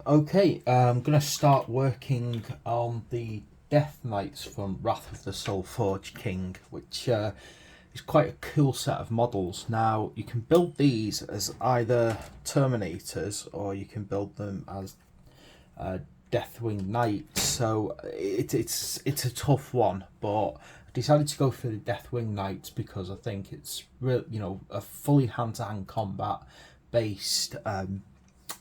Okay, I'm going to start working on the Death Knights from Wrath of the Soulforged King, which is quite a cool set of models. Now, you can build these as either Terminators or you can build them as Deathwing Knight. So it's a tough one, but I decided to go for the Deathwing Knights because I think it's real, a fully hand-to-hand combat based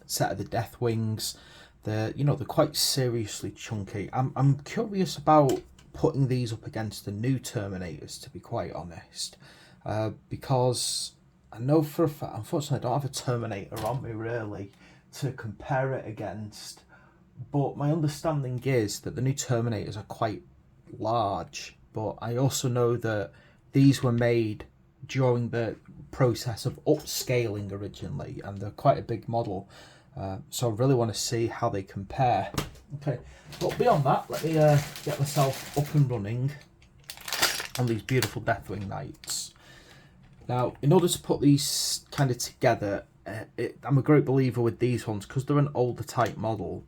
set of the Deathwings. They're quite seriously chunky. I'm curious about putting these up against the new Terminators, to be quite honest, because I know for a fact, unfortunately, I don't have a Terminator on me really to compare it against. But my understanding is that the new Terminators are quite large, but I also know that these were made during the process of upscaling originally, and they're quite a big model. So I really want to see how they compare. Okay, but beyond that, let me get myself up and running on these beautiful Deathwing Knights. Now, in order to put these kind of together, I'm a great believer with these ones because they're an older type model.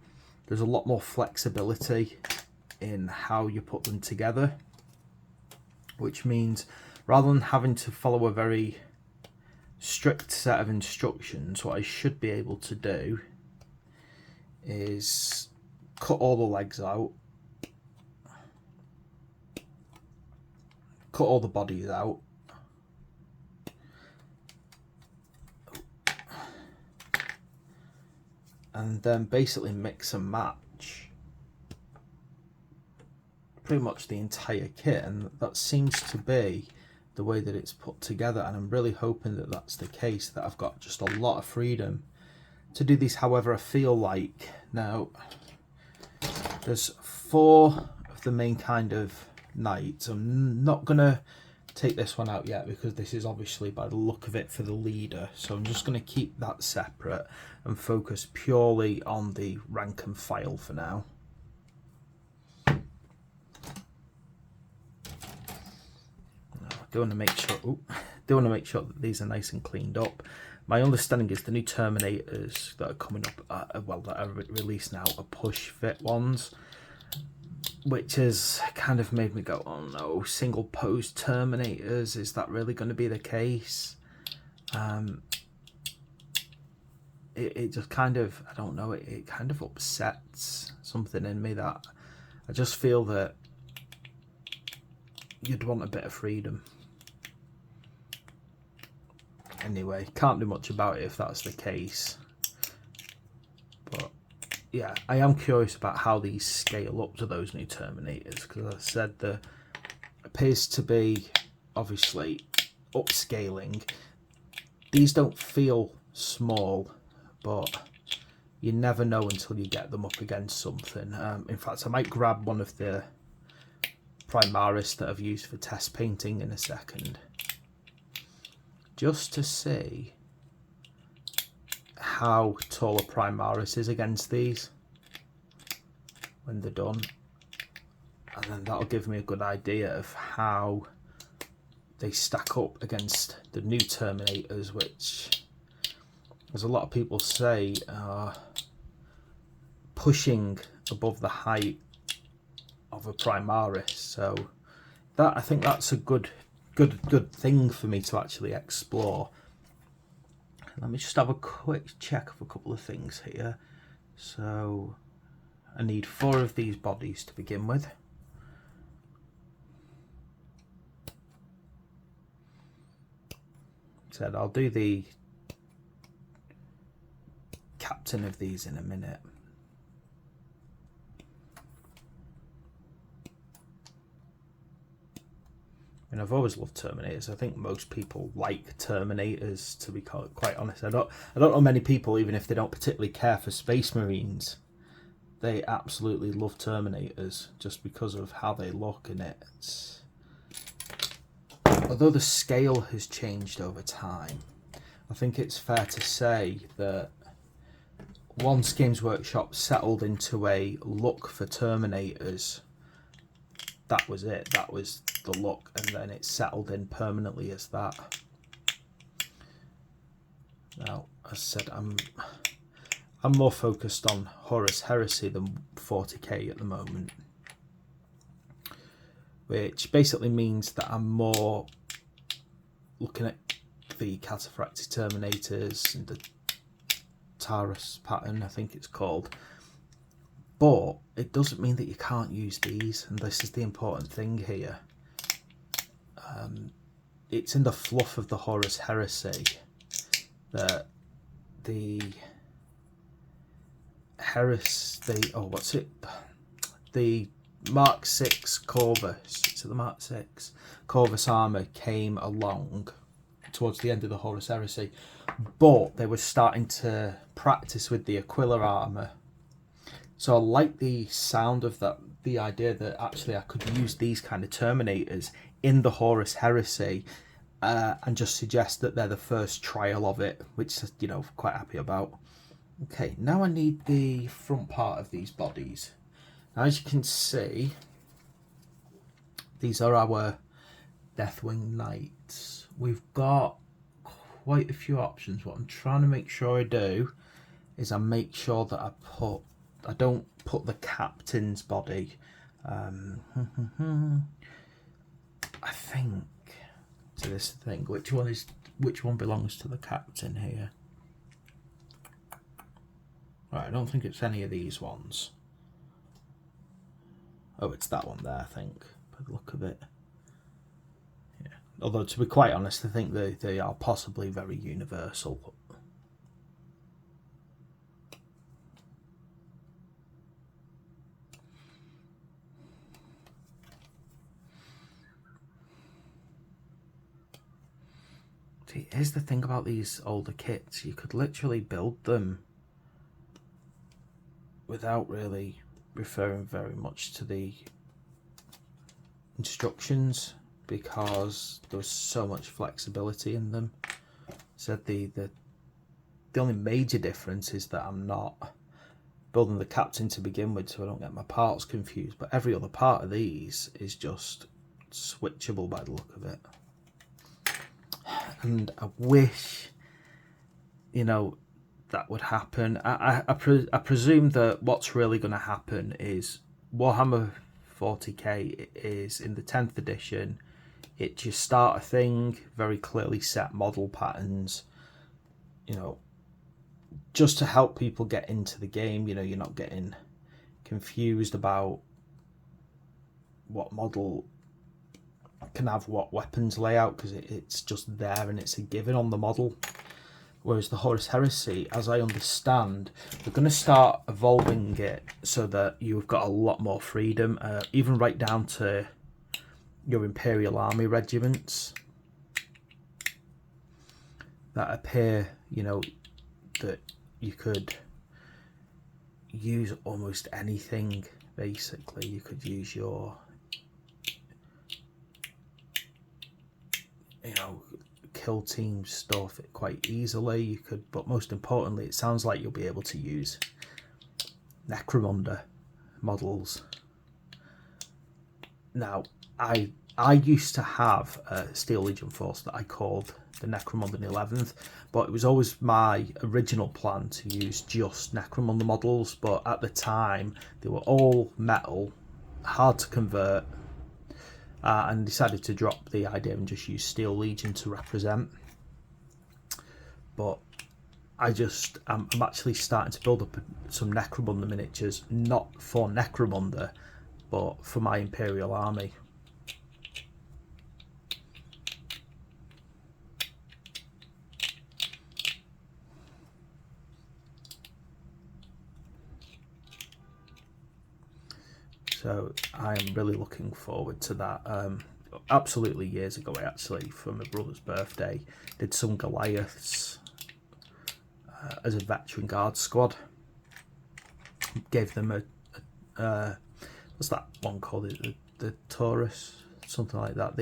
There's a lot more flexibility in how you put them together, which means rather than having to follow a very strict set of instructions, what I should be able to do is cut all the legs out, cut all the bodies out, and then basically mix and match pretty much the entire kit, and that seems to be the way that it's put together, and I'm really hoping that that's the case, that I've got just a lot of freedom to do these however I feel like. Now, there's 4 of the main kind of knights. I'm not gonna take this one out yet because this is obviously, by the look of it, for the leader, so I'm just going to keep that separate and focus purely on the rank and file for now. Do want to make sure that these are nice and cleaned up. My understanding is the new Terminators that are coming up, that are released now, are push fit ones, which has kind of made me go, oh no, single pose Terminators, is that really going to be the case? It just kind of, I don't know, it kind of upsets something in me, that I just feel that you'd want a bit of freedom. Anyway, can't do much about it if that's the case. But yeah, I am curious about how these scale up to those new Terminators, because as I said, there appears to be obviously upscaling. These don't feel small, but you never know until you get them up against something. In fact, I might grab one of the Primaris that I've used for test painting in a second, just to see how tall a Primaris is against these when they're done, and then that'll give me a good idea of how they stack up against the new Terminators, which, as a lot of people say, are pushing above the height of a Primaris. So that, I think that's a good thing for me to actually explore. Let me just have a quick check of a couple of things here. So I need 4 of these bodies to begin with. Said I'll do the captain of these in a minute. And I've always loved Terminators. I think most people like Terminators, to be quite honest. I don't know many people, even if they don't particularly care for Space Marines, they absolutely love Terminators just because of how they look in it. Although the scale has changed over time, I think it's fair to say that once Games Workshop settled into a look for Terminators, that was it. That was the look, and then it settled in permanently as that. Now, as I said, I'm more focused on Horus Heresy than 40k at the moment, which basically means that I'm more looking at the cataphractic terminators and the Taurus pattern, I think it's called. But it doesn't mean that you can't use these, and this is the important thing here. It's in the fluff of the Horus Heresy that the the Mark 6 Corvus, so the Mark 6 Corvus armour came along towards the end of the Horus Heresy, but they were starting to practice with the Aquila armour. So I like the sound of that, the idea that actually I could use these kind of Terminators in the Horus Heresy, and just suggest that they're the first trial of it, which, you know, quite happy about. Okay, now I need the front part of these bodies. Now, as you can see, these are our Deathwing Knights. We've got quite a few options. What I'm trying to make sure I do is I make sure that I don't put the captain's body. I think to this thing. Which one belongs to the captain here? Right, I don't think it's any of these ones. Oh, it's that one there, I think, by the look of it. Yeah. Although, to be quite honest, I think they are possibly very universal. See, here's the thing about these older kits. You could literally build them without really referring very much to the instructions, because there's so much flexibility in them. So the only major difference is that I'm not building the captain to begin with, so I don't get my parts confused, but every other part of these is just switchable by the look of it. And I wish, you know, that would happen. I presume that what's really going to happen is Warhammer 40k is in the 10th edition. It just start a thing, very clearly set model patterns, you know, just to help people get into the game. You know, you're not getting confused about what model can have what weapons layout, because it's just there and it's a given on the model. Whereas the Horus Heresy, as I understand, they're going to start evolving it so that you've got a lot more freedom, even right down to your Imperial Army regiments that appear, you know, that you could use almost anything, basically. You could use your, you know, kill team stuff quite easily. You could, but most importantly, it sounds like you'll be able to use Necromunda models. Now, I used to have a Steel Legion force that I called the Necromunda 11th, but it was always my original plan to use just Necromunda models, but at the time they were all metal, hard to convert, and decided to drop the idea and just use Steel Legion to represent. But I'm actually starting to build up some Necromunda miniatures, not for Necromunda, but for my Imperial Army. So I'm really looking forward to that. Absolutely years ago, I actually, for my brother's birthday, did some Goliaths as a veteran guard squad. Gave them a what's that one called? The Taurus, something like that.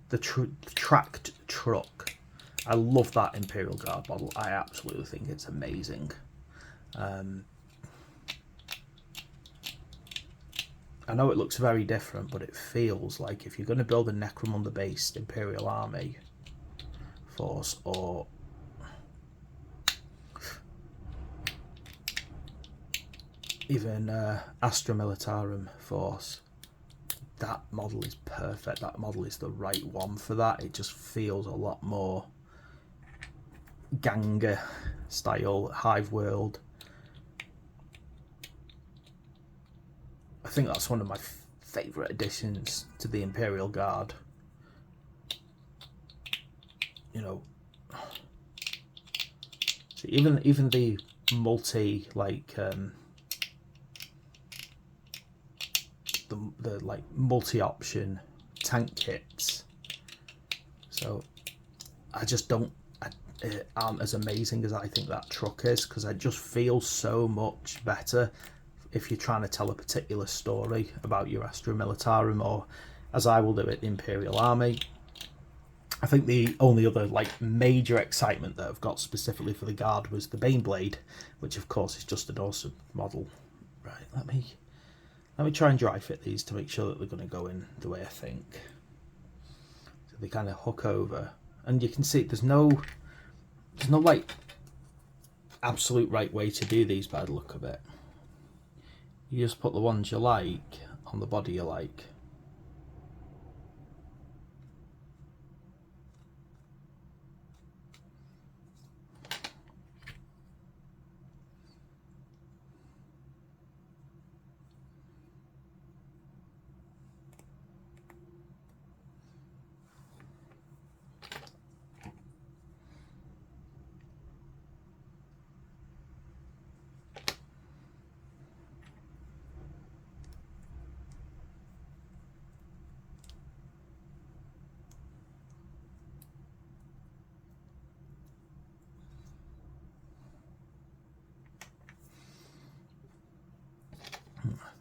The tracked truck. I love that Imperial Guard model. I absolutely think it's amazing. I know it looks very different, but it feels like if you're going to build a Necromunda-based Imperial Army force, or even Astra Militarum Force. That model is perfect. That model is the right one for that. It just feels a lot more Ganga style, Hive World. I think that's one of my favourite additions to the Imperial Guard. You know, so even the multi, like the like multi-option tank kits. So I just aren't as amazing as I think that truck is, because it just feels so much better if you're trying to tell a particular story about your Astra Militarum, or as I will do it, the Imperial Army. I think the only other like major excitement that I've got specifically for the Guard was the Baneblade, which of course is just an awesome model. Right, let me try and dry fit these to make sure that they're going to go in the way I think. So they kind of hook over, and you can see there's no like absolute right way to do these by the look of it. You just put the ones you like on the body you like.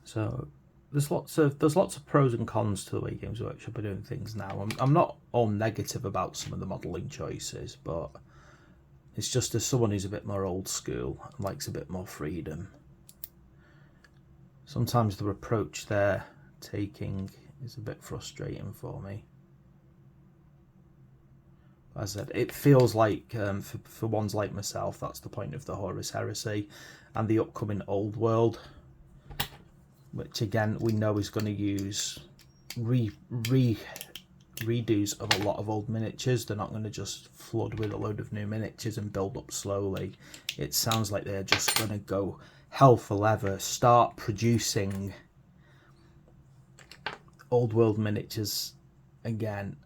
So there's lots of pros and cons to the way Games Workshop are doing things now. I'm not all negative about some of the modelling choices, but it's just as someone who's a bit more old school and likes a bit more freedom, sometimes the approach they're taking is a bit frustrating for me. As I said, it feels like for ones like myself, that's the point of the Horus Heresy and the upcoming Old World, which again we know is going to use redos of a lot of old miniatures. They're not going to just flood with a load of new miniatures and build up slowly. It sounds like they're just going to go hell for leather, start producing old world miniatures again.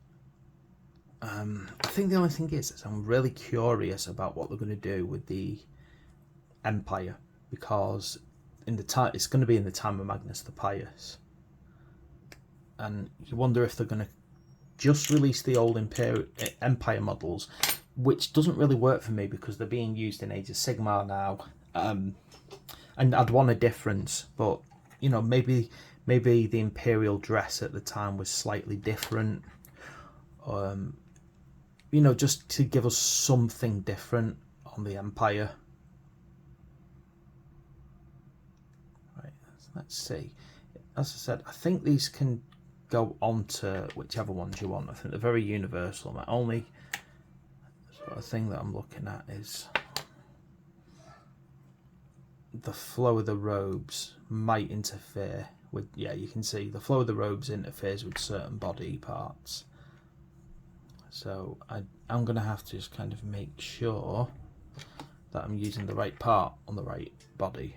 I think the only thing is I'm really curious about what they're going to do with the Empire, because in the time it's going to be in the time of Magnus the Pious, and you wonder if they're going to just release the old Empire models, which doesn't really work for me because they're being used in Age of Sigmar now, and I'd want a difference. But you know, maybe the Imperial dress at the time was slightly different. You know, just to give us something different on the Empire. Right, let's see. As I said, I think these can go on to whichever ones you want. I think they're very universal. My only sort of thing that I'm looking at is the flow of the robes might interfere with, yeah, you can see the flow of the robes interferes with certain body parts. So I'm going to have to just kind of make sure that I'm using the right part on the right body.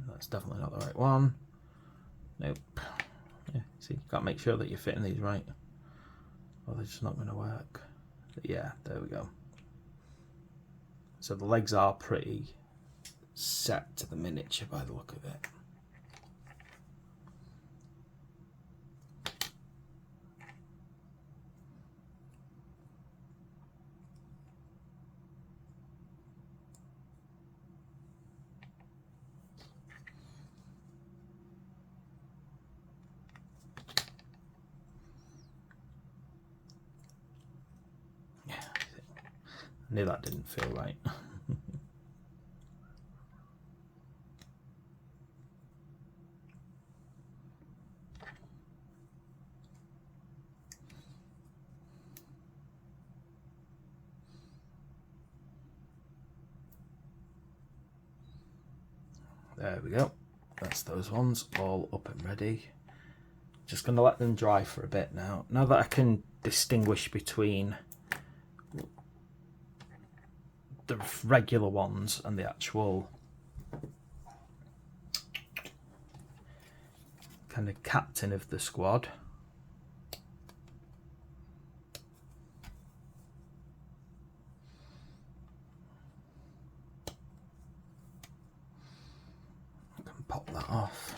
That's definitely not the right one. Nope. Yeah, see, you've got to make sure that you're fitting these right, or they're just not going to work. But yeah, there we go. So the legs are pretty set to the miniature by the look of it. I knew that didn't feel right. There we go. That's those ones all up and ready. Just going to let them dry for a bit now. Now that I can distinguish between the regular ones and the actual kind of captain of the squad. I can pop that off.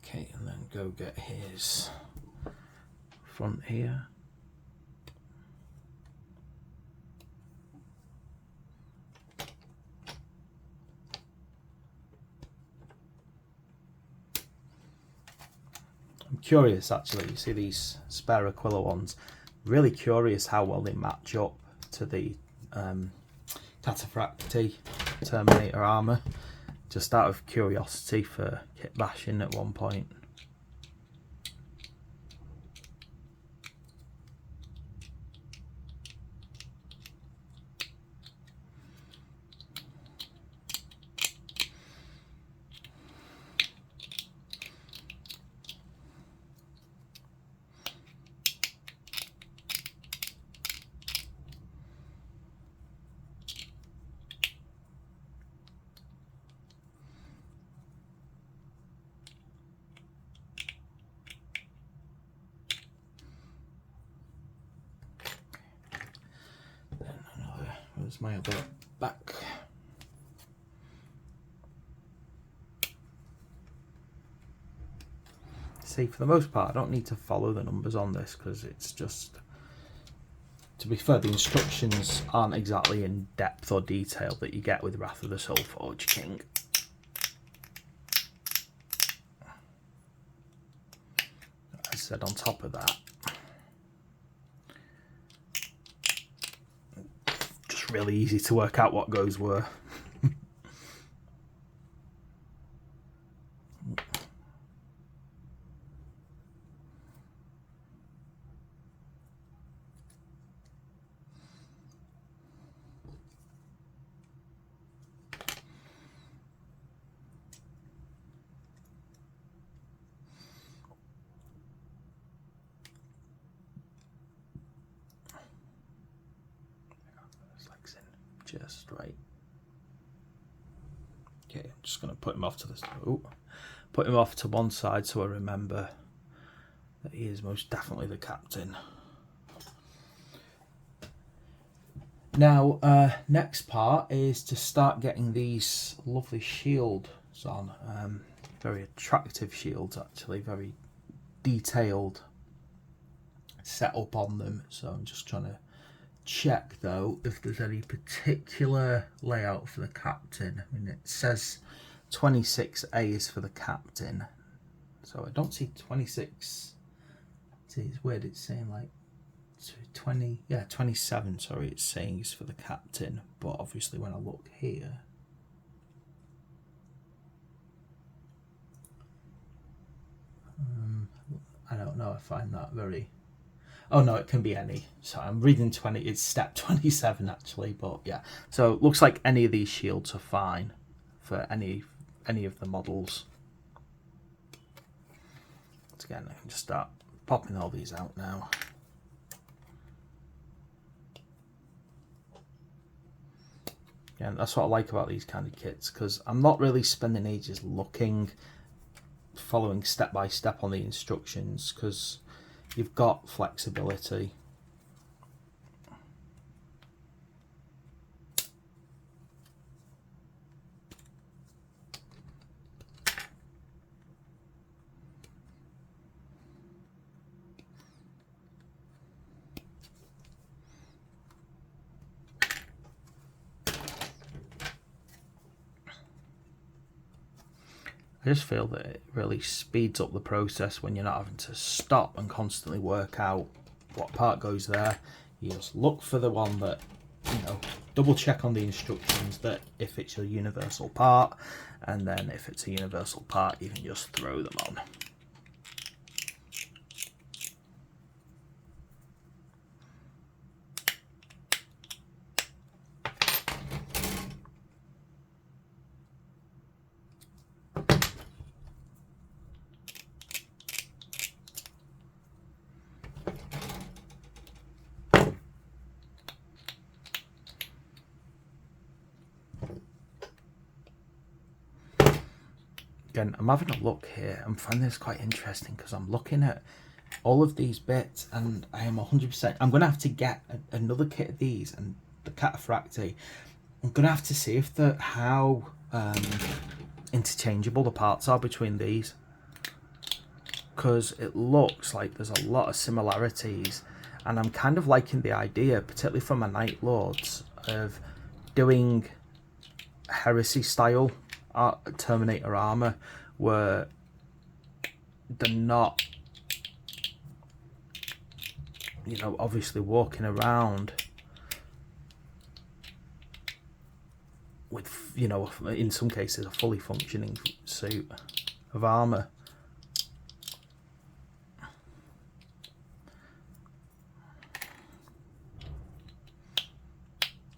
Okay, and then go get his front here. I'm curious actually, you see these spare Aquila ones, really curious how well they match up to the Cataphracti Terminator armour. Just out of curiosity for kit bashing at one point. Where's my other back? See, for the most part, I don't need to follow the numbers on this because it's just, to be fair, the instructions aren't exactly in depth or detail that you get with Wrath of the Soulforge King. As I said, on top of that, really easy to work out what goes where. Just right. Okay, I'm just going to put him off to this. Put him off to one side so I remember that he is most definitely the captain. Now, next part is to start getting these lovely shields on. Very attractive shields, actually, very detailed setup on them. So I'm just trying to check though if there's any particular layout for the captain. I mean, it says 26A is for the captain, so I don't see 26. See, it's weird, it's saying like 20, yeah, 27, sorry, it's saying is for the captain, but obviously when I look here, I don't know, I find that very, oh no, it can be any. So I'm reading 20, it's step 27 actually, but yeah. So it looks like any of these shields are fine for any of the models. So again, I can just start popping all these out now. Yeah, that's what I like about these kind of kits, because I'm not really spending ages looking, following step by step on the instructions, because you've got flexibility. I just feel that it really speeds up the process when you're not having to stop and constantly work out what part goes there. You just look for the one that you know, double check on the instructions that if it's a universal part, and then if it's a universal part, you can just throw them on. Again, I'm having a look here. I'm finding this quite interesting because I'm looking at all of these bits and I am 100%. I'm going to have to get another kit of these and the Cataphracti. I'm going to have to see if how interchangeable the parts are between these, because it looks like there's a lot of similarities, and I'm kind of liking the idea, particularly for my Night Lords, of doing Heresy style Terminator armor where they're not, you know, obviously walking around with, you know, in some cases a fully functioning suit of armor.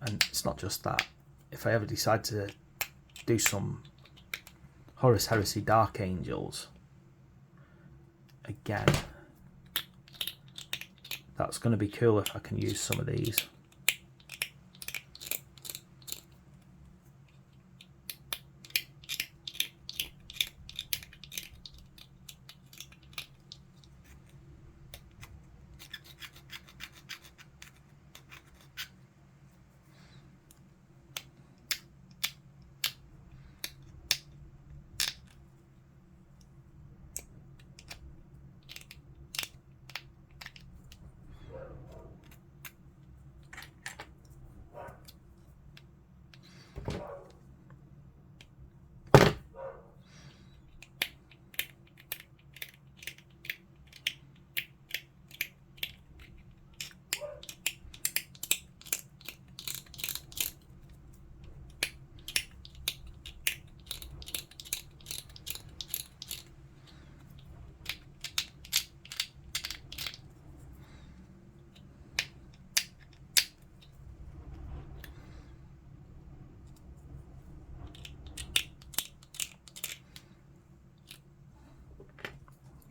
And it's not just that. If I ever decide to do some Horus Heresy Dark Angels, again, that's going to be cool if I can use some of these.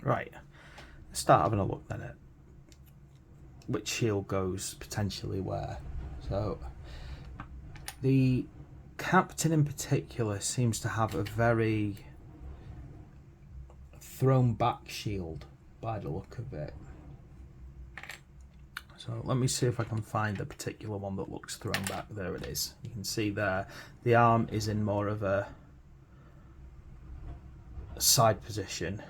Right, let's start having a look then at which shield goes potentially where. So the captain in particular seems to have a very thrown back shield by the look of it. So let me see if I can find the particular one that looks thrown back. There it is. You can see there the arm is in more of a side position.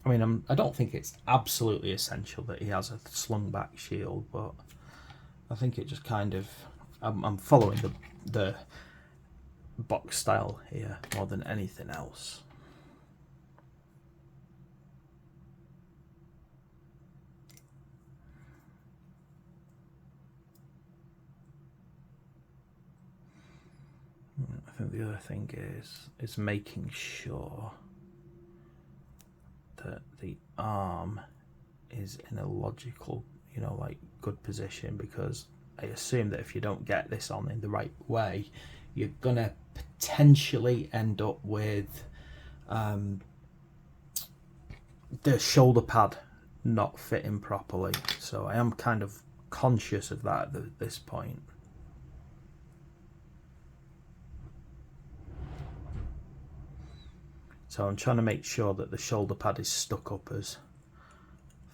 I mean, I don't think it's absolutely essential that he has a slung back shield, but I think it just kind of, I'm following the box style here more than anything else. I think the other thing is making sure that the arm is in a logical, you know, like good position, because I assume that if you don't get this on in the right way, you're gonna potentially end up with the shoulder pad not fitting properly. So I am kind of conscious of that at this point. So I'm trying to make sure that the shoulder pad is stuck up as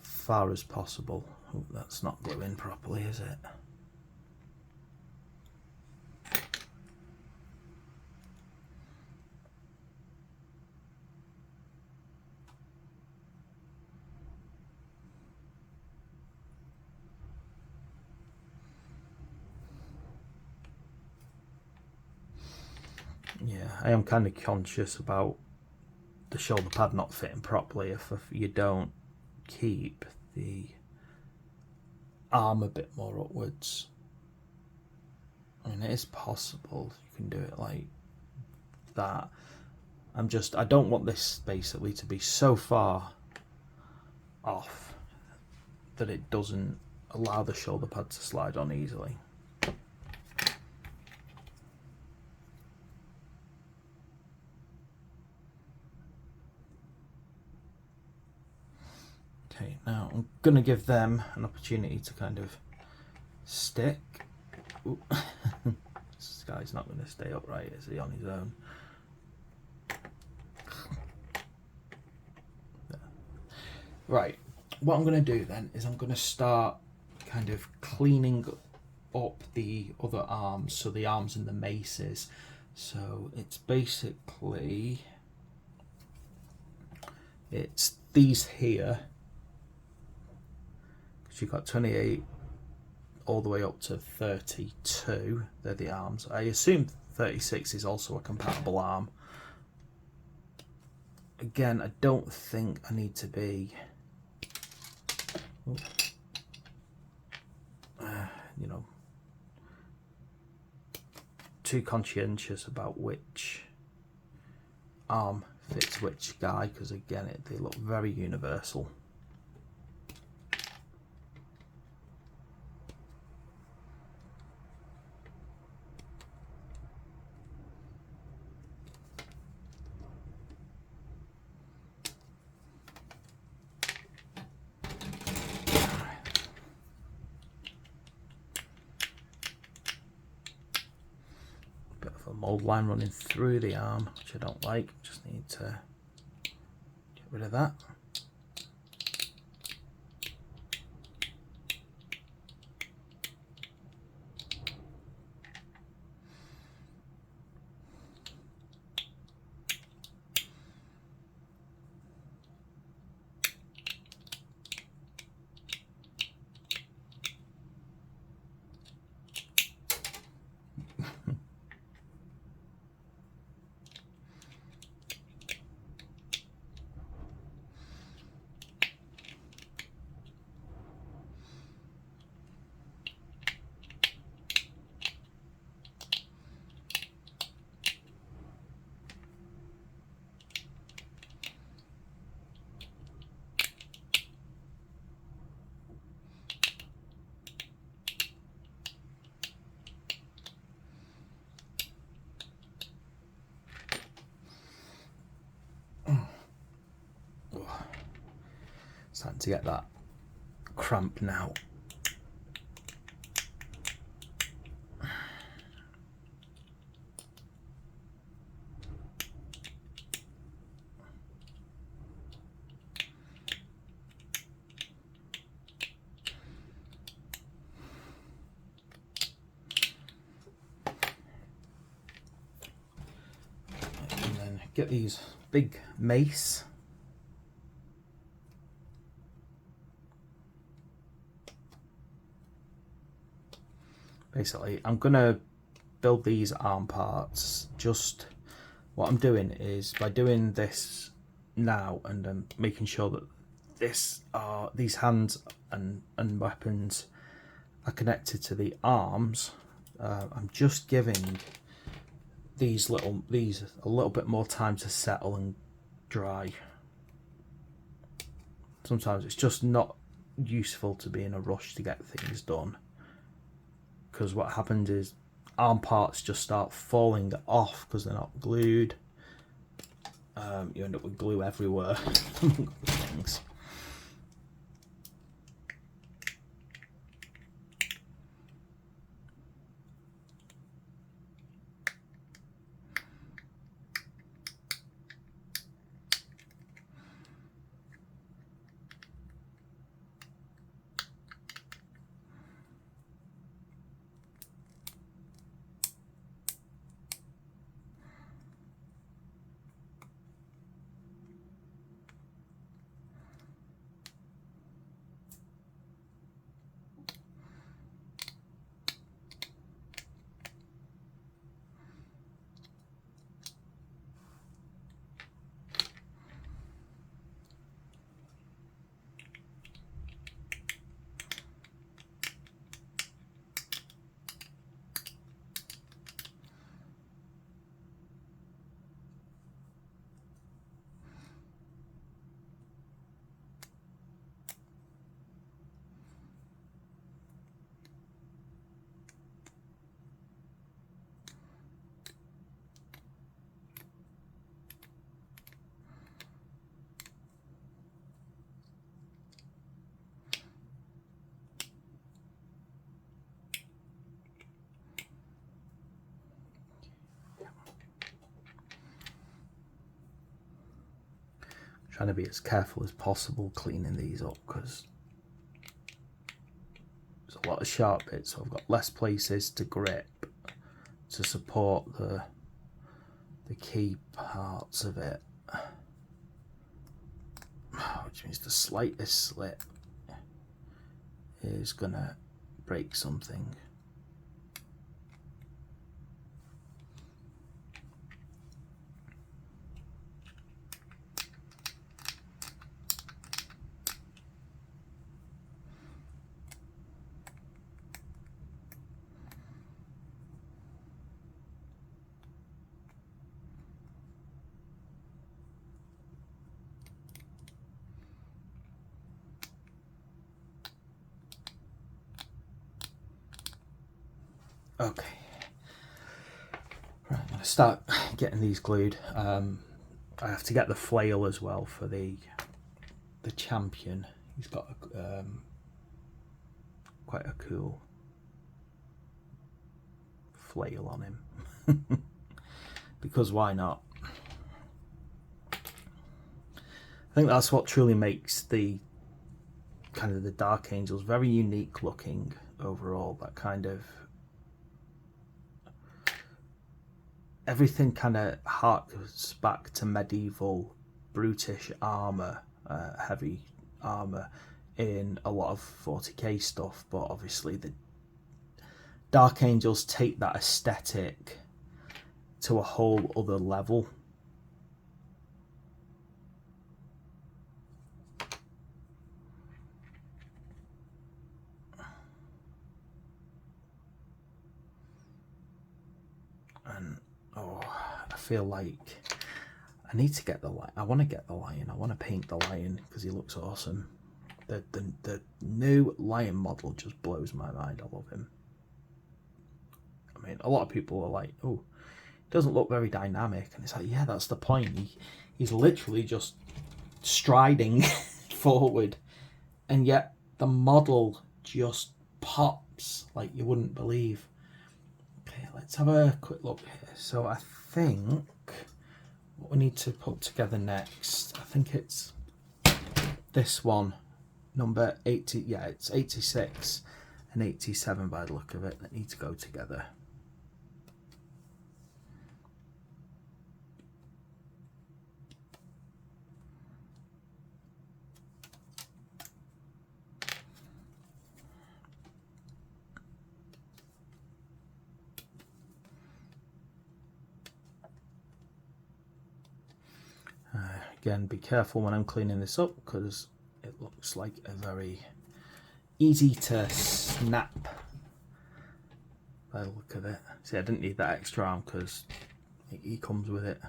far as possible. Oh, that's not gluing properly, is it? Yeah, I am kind of conscious about the shoulder pad not fitting properly if you don't keep the arm a bit more upwards. I mean, it is possible you can do it like that. I don't want this basically to be so far off that it doesn't allow the shoulder pad to slide on easily. Okay, now I'm going to give them an opportunity to kind of stick. This guy's not going to stay upright, is he, on his own? Right, what I'm going to do then is I'm going to start kind of cleaning up the other arms, so the arms and the maces. So it's basically, it's these here, because you've got 28 all the way up to 32, they're the arms. I assume 36 is also a compatible arm. Again, I don't think I need to be, you know, too conscientious about which arm fits which guy, because again, they look very universal. Mold line running through the arm, which I don't like. Just need to get rid of that. Starting to get that cramp now. And then get these big mace. Basically, I'm going to build these arm parts. Just what I'm doing is, by doing this now and making sure that these hands and weapons are connected to the arms, I'm just giving these a little bit more time to settle and dry. Sometimes it's just not useful to be in a rush to get things done, because what happens is arm parts just start falling off because they're not glued. You end up with glue everywhere. Things. Trying to be as careful as possible cleaning these up because there's a lot of sharp bits, so I've got less places to grip to support the key parts of it, which means the slightest slip is gonna break something. Okay, right, I'm going to start getting these glued. I have to get the flail as well for the champion. He's got quite a cool flail on him. Because why not? I think that's what truly makes the kind of the Dark Angels very unique looking overall. That kind of everything kind of harks back to medieval brutish armor, heavy armor in a lot of 40k stuff, but obviously the Dark Angels take that aesthetic to a whole other level. And oh, I feel like I need to get the lion. I want to get the lion. I want to paint the lion because he looks awesome. The new lion model just blows my mind. I love him. I mean, a lot of people are like, oh, he doesn't look very dynamic. And it's like, yeah, that's the point. He's literally just striding forward. And yet the model just pops like you wouldn't believe. Okay, let's have a quick look here. So I think what we need to put together next, I think it's this one, number 80. Yeah, it's 86 and 87 by the look of it that need to go together. Again, be careful when I'm cleaning this up because it looks like a very easy to snap by the look of it. See, I didn't need that extra arm because he comes with it.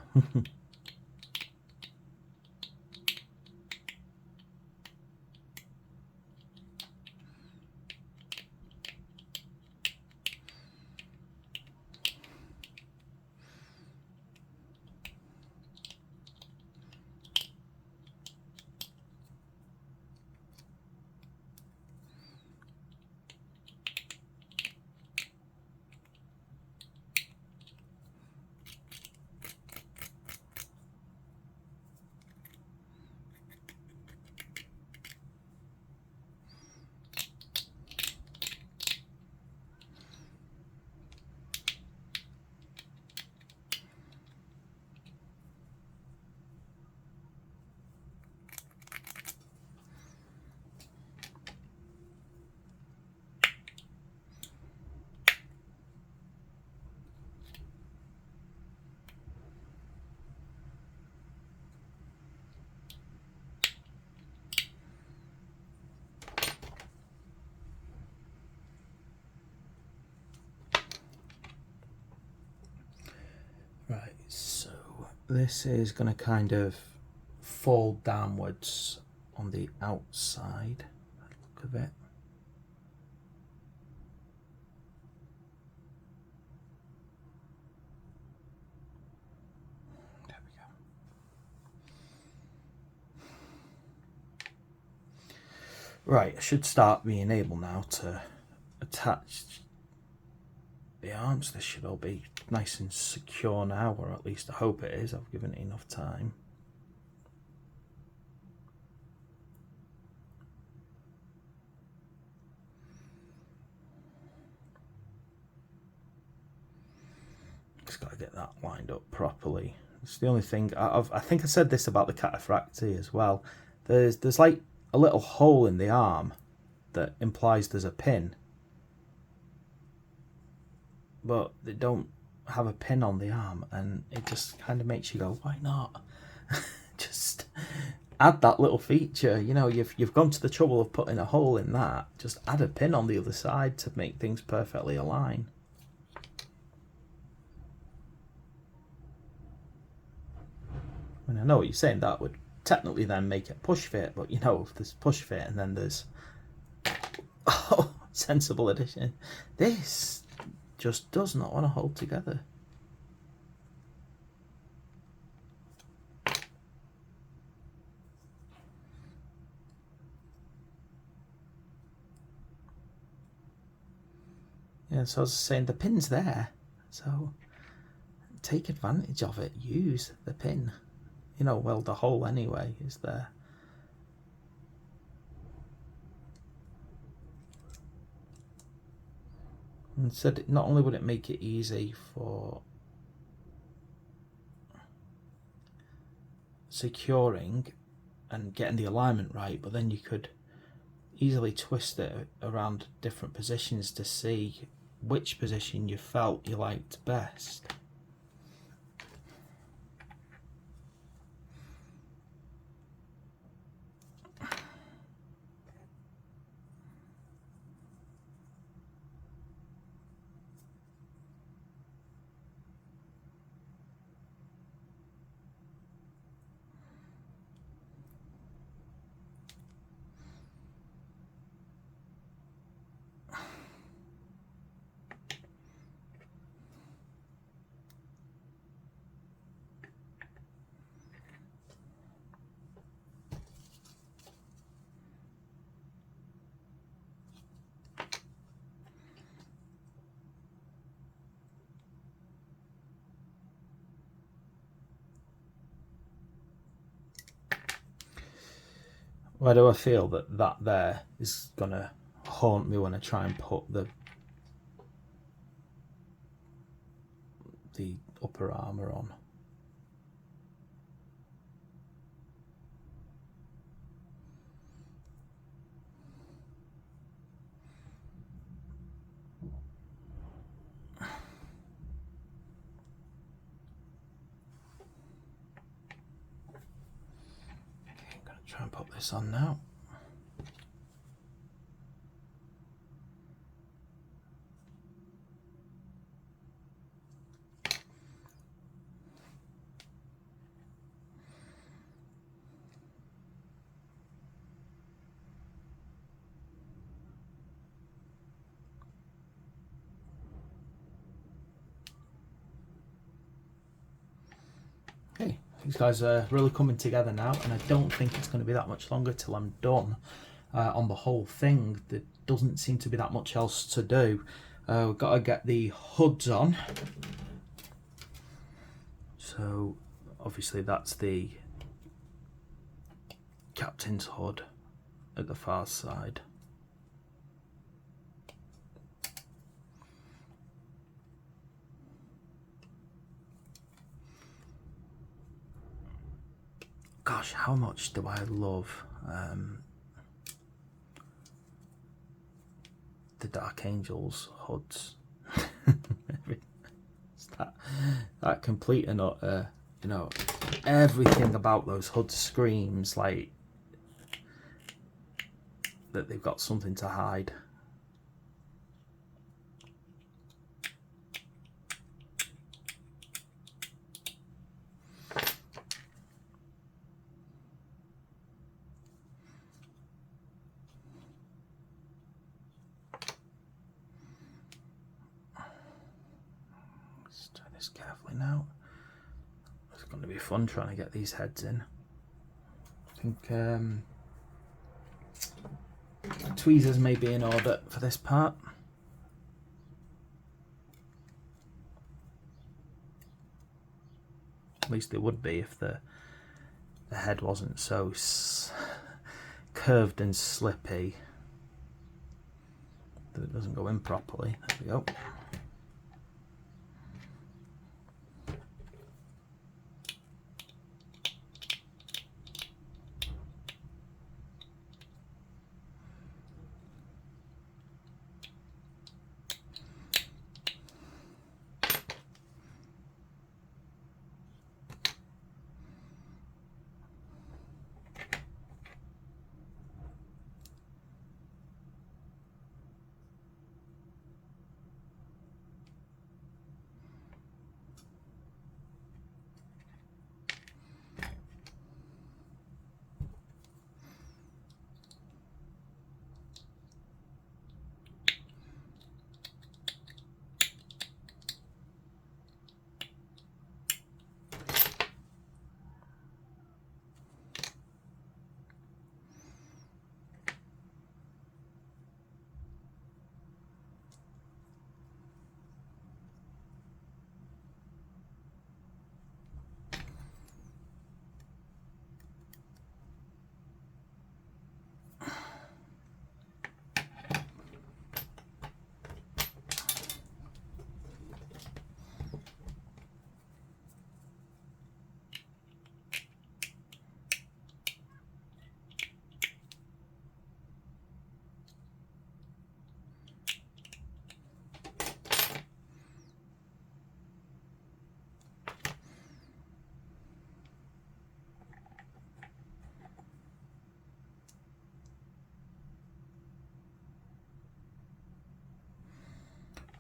Right, so this is going to kind of fall downwards on the outside. Look of it. There we go. Right, I should start being able now to attach the arms. This should all be nice and secure now, or at least I hope it is. I've given it enough time. get that lined up properly. It's the only thing. I think I said this about the cataphracti as well. There's like a little hole in the arm that implies there's a pin, but they don't have a pin on the arm, and it just kind of makes you go, why not? Just add that little feature. You know, you've gone to the trouble of putting a hole in that. Just add a pin on the other side to make things perfectly align. I mean, I know what you're saying, that would technically then make it push fit, but you know, if there's push fit and then there's sensible addition, this just does not want to hold together. Yeah, so I was saying, the pin's there, so take advantage of it. Use the pin. You know, well, the hole anyway is there. And said not only would it make it easy for securing and getting the alignment right, but then you could easily twist it around different positions to see which position you felt you liked best. Why do I feel that there is gonna haunt me when I try and put the upper armour on? Try and pop this on now. Okay, these guys are really coming together now, and I don't think it's going to be that much longer till I'm done on the whole thing. There doesn't seem to be that much else to do. We've got to get the hoods on. So obviously that's the captain's hood at the far side. Gosh, how much do I love the Dark Angels hoods. It's that complete and utter, you know, everything about those hoods screams like that they've got something to hide. Carefully now. It's going to be fun trying to get these heads in. I think tweezers may be in order for this part. At least they would be if the head wasn't so curved and slippy that it doesn't go in properly. There we go.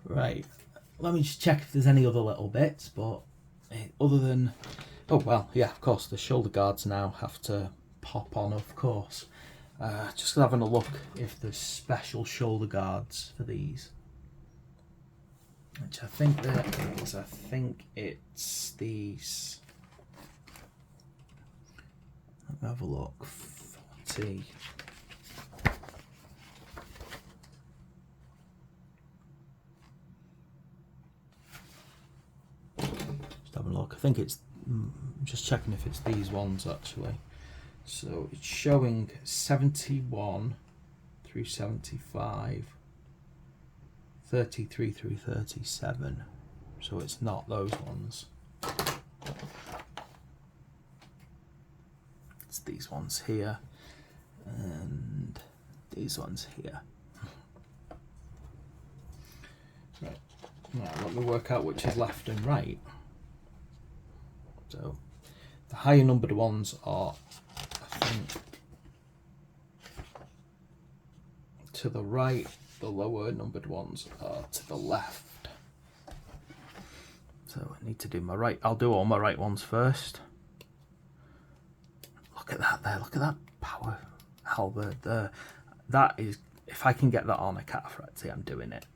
Right, let me just check if there's any other little bits, but other than, oh well, yeah, of course the shoulder guards now have to pop on, of course. Just having a look if there's special shoulder guards for these, which I think there is. I think it's these. Let me have a look. 40. Just having a look. I think it's. Just checking if it's these ones actually. So it's showing 71 through 75, 33 through 37. So it's not those ones. It's these ones here and these ones here. Right. Now let me work out which is left and right. So the higher numbered ones are, I think, to the right, the lower numbered ones are to the left. So I need to do my right. I'll do all my right ones first. Look at that there, look at that power halberd there. That is, if I can get that on a cataphractii, I'm doing it.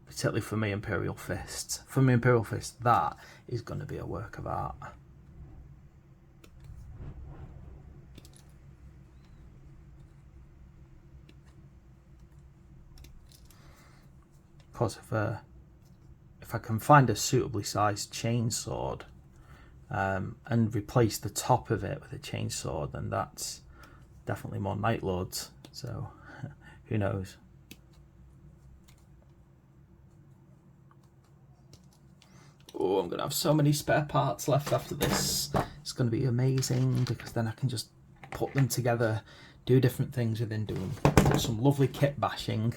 Particularly for me Imperial Fists. For me Imperial Fists, that is going to be a work of art. Of course, if I can find a suitably sized chainsword and replace the top of it with a chainsword, then that's definitely more Night Lords. So who knows? Oh, I'm going to have so many spare parts left after this. It's going to be amazing because then I can just put them together, do different things within doing some lovely kit bashing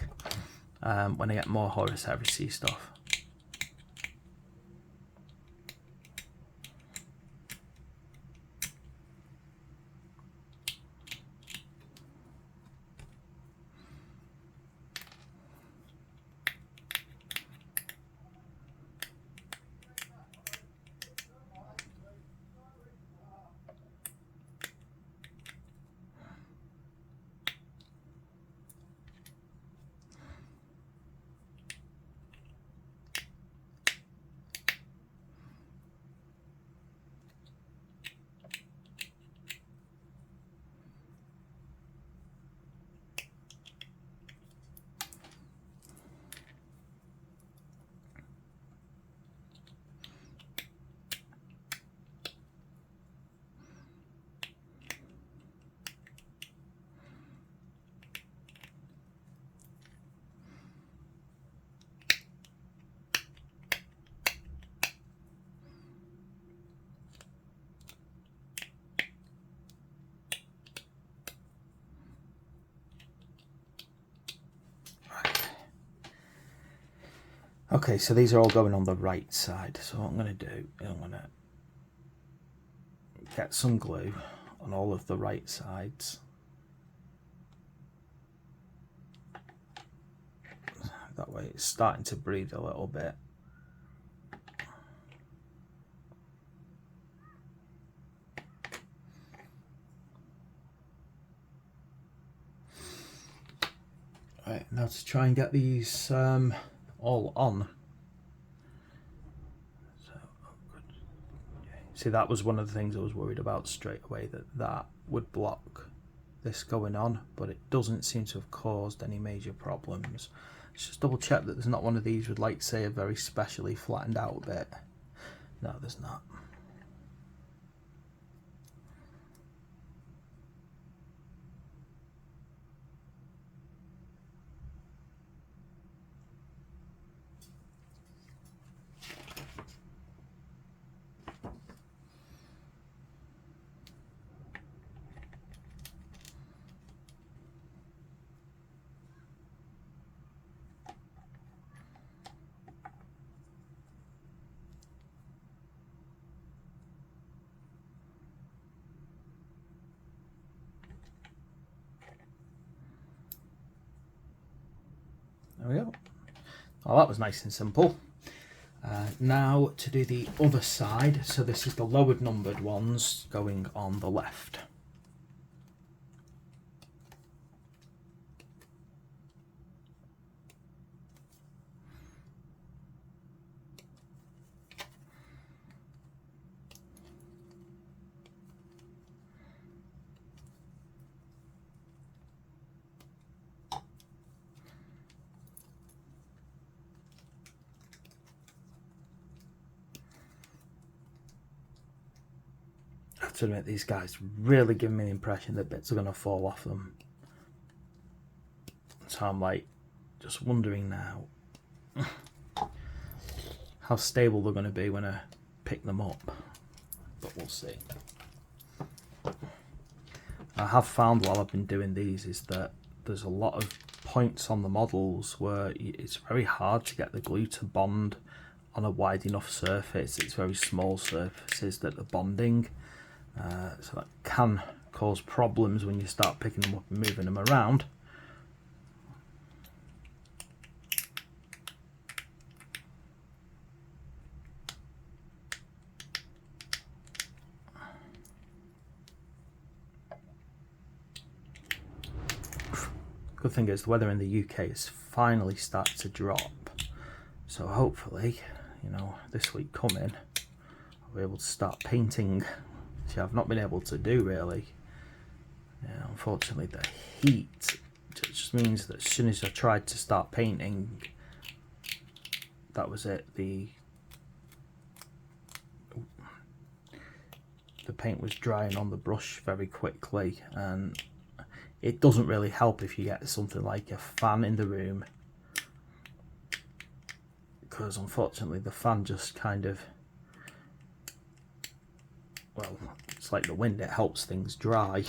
when I get more Horus Heresy stuff. Okay, so these are all going on the right side. So what I'm going to do is I'm going to get some glue on all of the right sides. That way it's starting to breathe a little bit. Right, now to try and get these all on. So, see, that was one of the things I was worried about straight away, that would block this going on, but it doesn't seem to have caused any major problems. Let's just double check that there's not one of these with, like, say, a very specially flattened out bit. No, there's not. There we go. Well, that was nice and simple. Now to do the other side. So this is the lowered numbered ones going on the left. I have to admit, these guys really give me the impression that bits are going to fall off them. So I'm like, just wondering now how stable they're going to be when I pick them up. But we'll see. I have found while I've been doing these is that there's a lot of points on the models where it's very hard to get the glue to bond on a wide enough surface. It's very small surfaces that are bonding. So that can cause problems when you start picking them up and moving them around. Good thing is the weather in the UK is finally starting to drop. So hopefully, you know, this week coming, I'll be able to start painting. Which I've not been able to do really. Yeah, unfortunately the heat just means that as soon as I tried to start painting, that was it. The paint was drying on the brush very quickly, and it doesn't really help if you get something like a fan in the room, because unfortunately the fan just kind of, well, it's like the wind, it helps things dry.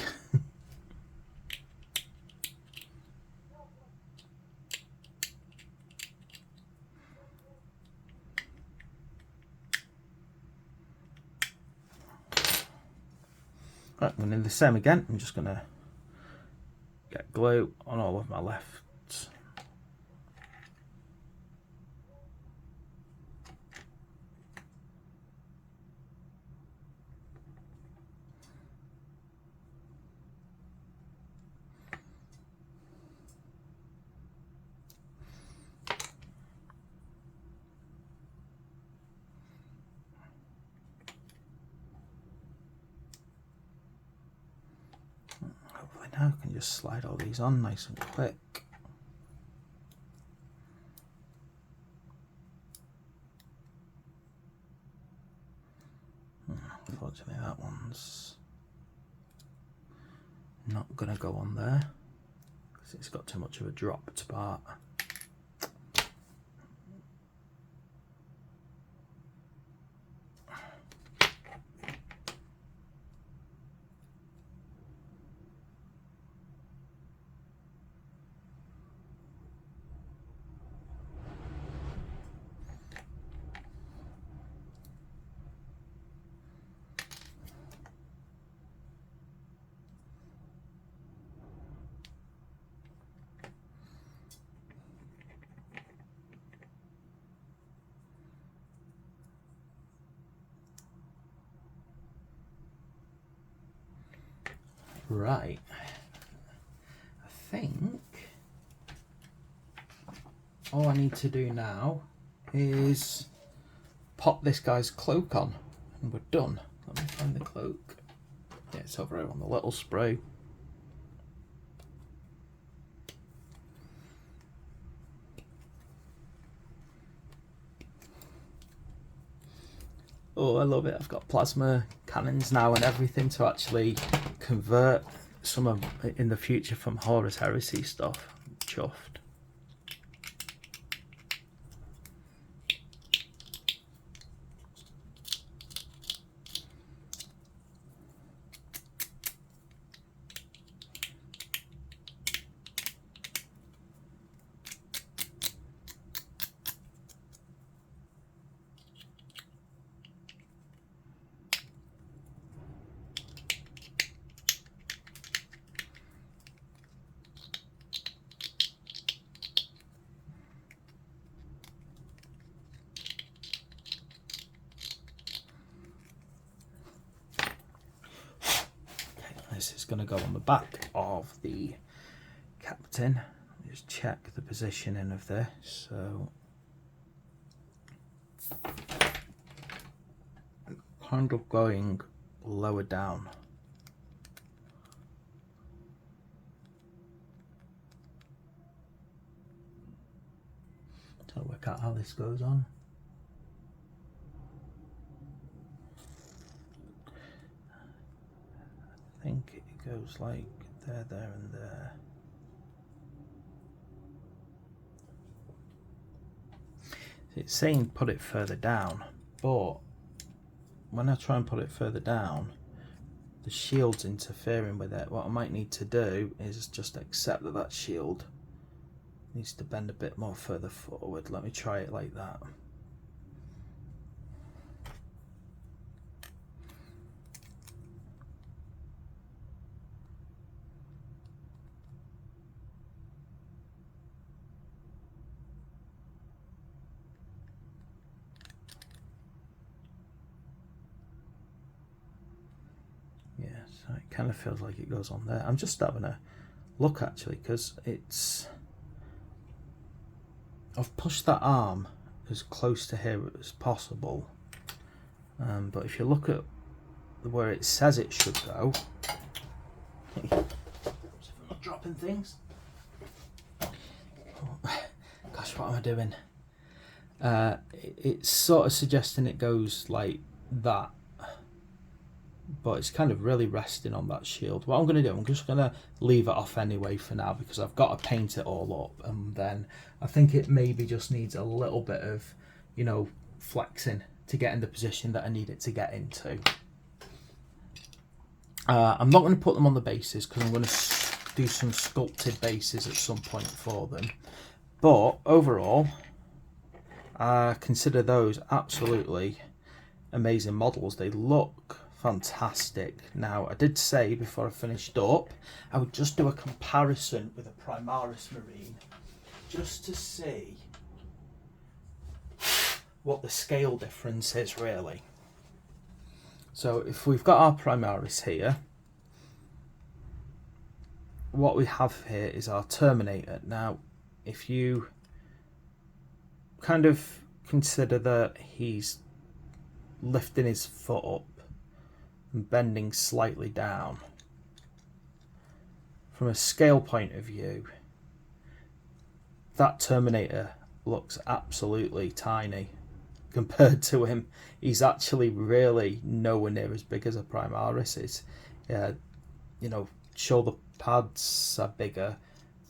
Right, I'm going to do the same again. I'm just going to get glue on all of my lefts. Hopefully now I can just slide all these on nice and quick. Unfortunately that one's not going to go on there because it's got too much of a dropped part. Right, I think all I need to do now is pop this guy's cloak on and we're done. Let me find the cloak. Yeah, it's over here on the little spray. Oh, I love it. I've got plasma cannons now and everything to actually convert some of in the future from Horus Heresy stuff. I'm chuffed. going to go on the back of the captain. Just check the positioning of this. So kind of going lower down. Trying to work out how this goes on. I think it goes like there, there and there. It's saying put it further down, but when I try and put it further down, the shield's interfering with it. What I might need to do is just accept that that shield needs to bend a bit more further forward. Let me try it like that. So it kind of feels like it goes on there. I'm just having a look actually, because I've pushed that arm as close to here as possible, but if you look at where it says it should go, if I'm not dropping things, gosh, what am I doing? It's sort of suggesting it goes like that, but it's kind of really resting on that shield. What I'm going to do, I'm just going to leave it off anyway for now, because I've got to paint it all up, and then I think it maybe just needs a little bit of, you know, flexing to get in the position that I need it to get into. I'm not going to put them on the bases, because I'm going to do some sculpted bases at some point for them, but overall I consider those absolutely amazing models. They look fantastic. Now, I did say before I finished up I would just do a comparison with a Primaris Marine, just to see what the scale difference is really. So if we've got our Primaris here, what we have here is our Terminator. Now, if you kind of consider that he's lifting his foot up and bending slightly down, from a scale point of view, that Terminator looks absolutely tiny compared to him. He's actually really nowhere near as big as a Primaris is. You know, shoulder pads are bigger,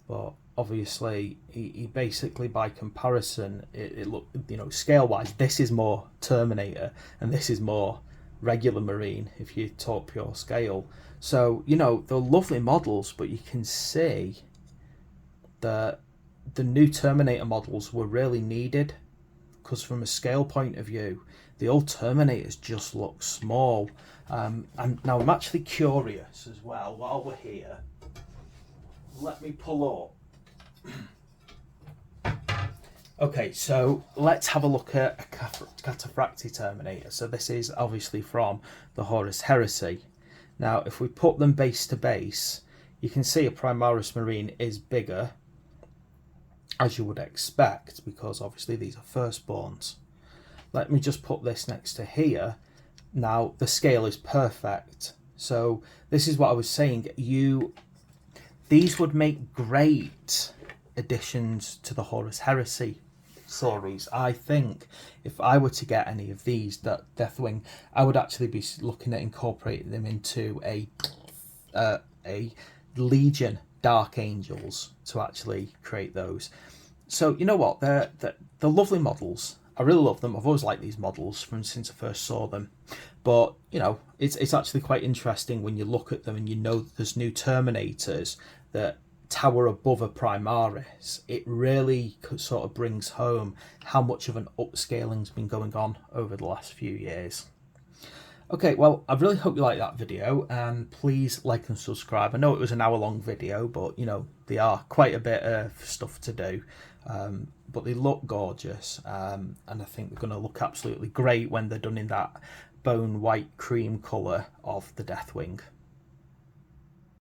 but obviously he basically, by comparison, it look, you know, scale wise, this is more Terminator and this is more regular Marine if you talk pure scale. So, you know, they're lovely models, but you can see that the new Terminator models were really needed, because from a scale point of view, the old Terminators just look small. And now I'm actually curious as well, while we're here, let me pull up. Okay, so let's have a look at a Cataphractii Terminator. So this is obviously from the Horus Heresy. Now, if we put them base to base, you can see a Primaris Marine is bigger, as you would expect, because obviously these are firstborns. Let me just put this next to here. Now, the scale is perfect. So this is what I was saying. These would make great additions to the Horus Heresy series. I think if I were to get any of these, that Deathwing, I would actually be looking at incorporating them into a Legion Dark Angels to actually create those. So you know what, they're lovely models. I really love them. I've always liked these models since I first saw them. But you know, it's actually quite interesting when you look at them and you know there's new Terminators that tower above a Primaris. It really sort of brings home how much of an upscaling's been going on over the last few years. Okay, well, I really hope you liked that video, and please like and subscribe. I know it was an hour-long video, but you know, they are quite a bit of stuff to do, but they look gorgeous, and I think they're going to look absolutely great when they're done in that bone white cream colour of the Deathwing.